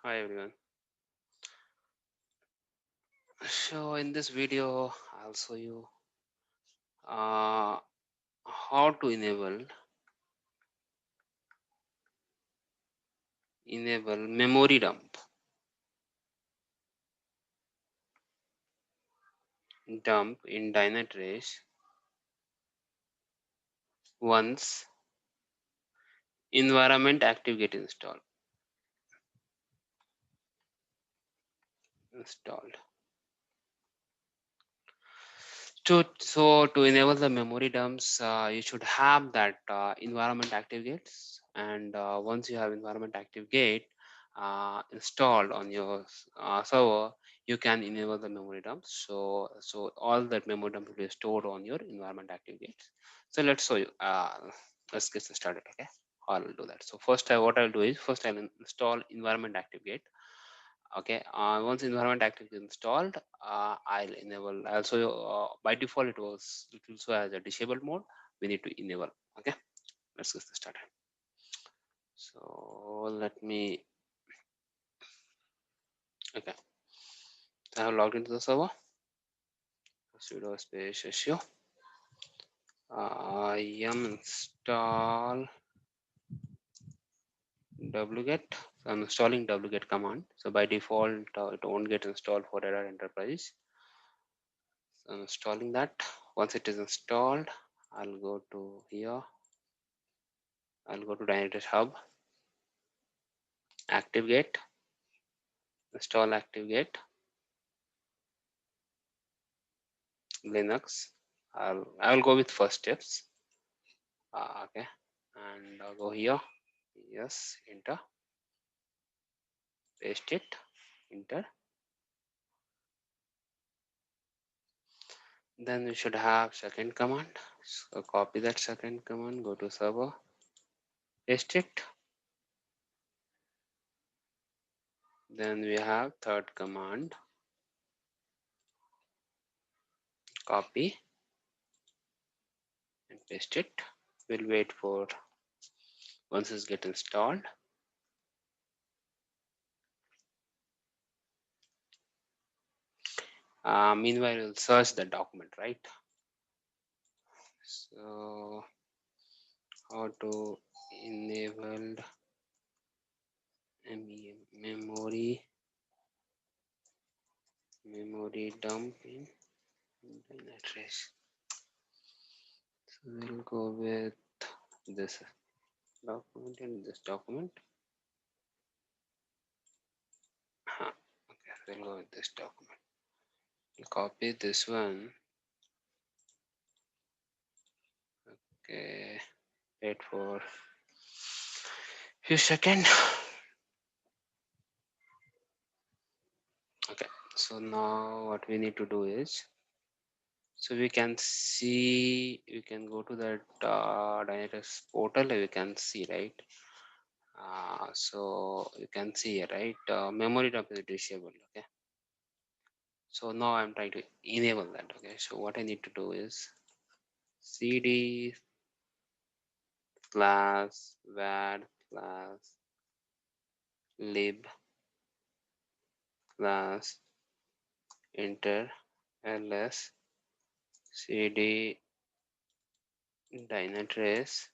Hi everyone. So in this video, I'll show you uh, how to enable memory dump in Dynatrace once Environment ActiveGate installed. So to enable the memory dumps, you should have that Environment ActiveGates, and once you have Environment ActiveGate installed on your server, you can enable the memory dumps. So all that memory dump will be stored on your Environment ActiveGates. So let's show you. Let's get started. Okay, I'll do that. So first, what I'll do is first I'll install Environment ActiveGate. Okay, once environment active is installed, I'll enable also by default it will show as a disabled mode. We need to enable. Okay, let's get started. So let me, okay, I have logged into the server. Sudo space issue yum install wget. So I'm installing wget command. So by default it won't get installed for error enterprise. So I'm installing that. Once it is installed, I'll go to here. I'll go to Dynatrace Hub, ActiveGate, install ActiveGate, Linux. I will go with first steps. Okay, and I'll go here. Yes, enter, paste it, enter. Then we should have second command. So copy that second command, go to server, paste it. Then we have third command, copy and paste it. We'll wait for once it's get installed. Meanwhile, we'll search the document, right? So how to enable memory dump in Dynatrace. So we'll go with this document and this document. Okay, we'll go with this document. We'll copy this one. Okay, wait for few seconds. Okay, so now what we need to do is, so we can see, we can go to that Dynatrace portal. We can see, right? So you can see, right? Memory dump is disabled. Okay, so now I'm trying to enable that. Okay, so what I need to do is cd slash var slash lib slash enter ls cd dynatrace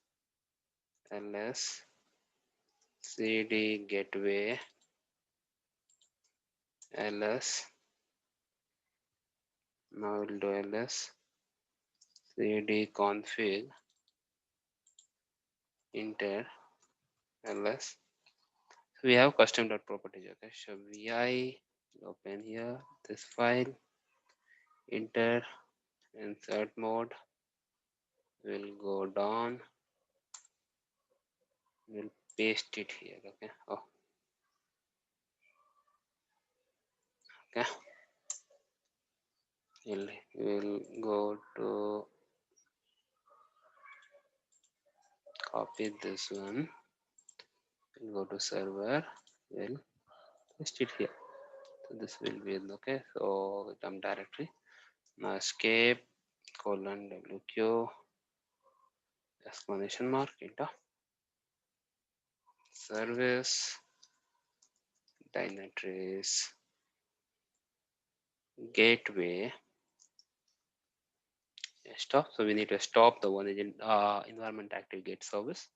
ls cd gateway ls. Now we'll do ls cd config enter ls. So we have custom.properties. Okay, so vi open here this file, enter, insert mode, we'll go down, we'll paste it here. Okay, oh, okay, we'll go to copy this one, we'll go to server, we'll paste it here. So this will be okay. So dump directory. Now escape colon wq exclamation mark enter service Dynatrace gateway stop. So we need to stop the one agent environment ActiveGate service.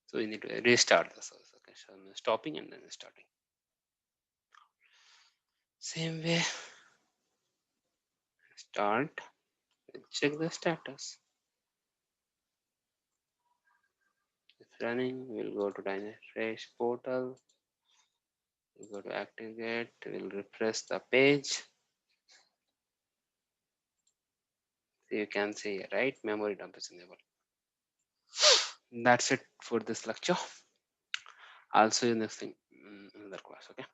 So we need to restart the service. Okay, so I'm stopping and then starting. Same way, start, check the status. If running, we'll go to Dynatrace portal, we'll go to ActiveGate, we'll refresh the page. So you can see, right, memory dump is enabled. That's it for this lecture. I'll see you next thing in another class. Okay.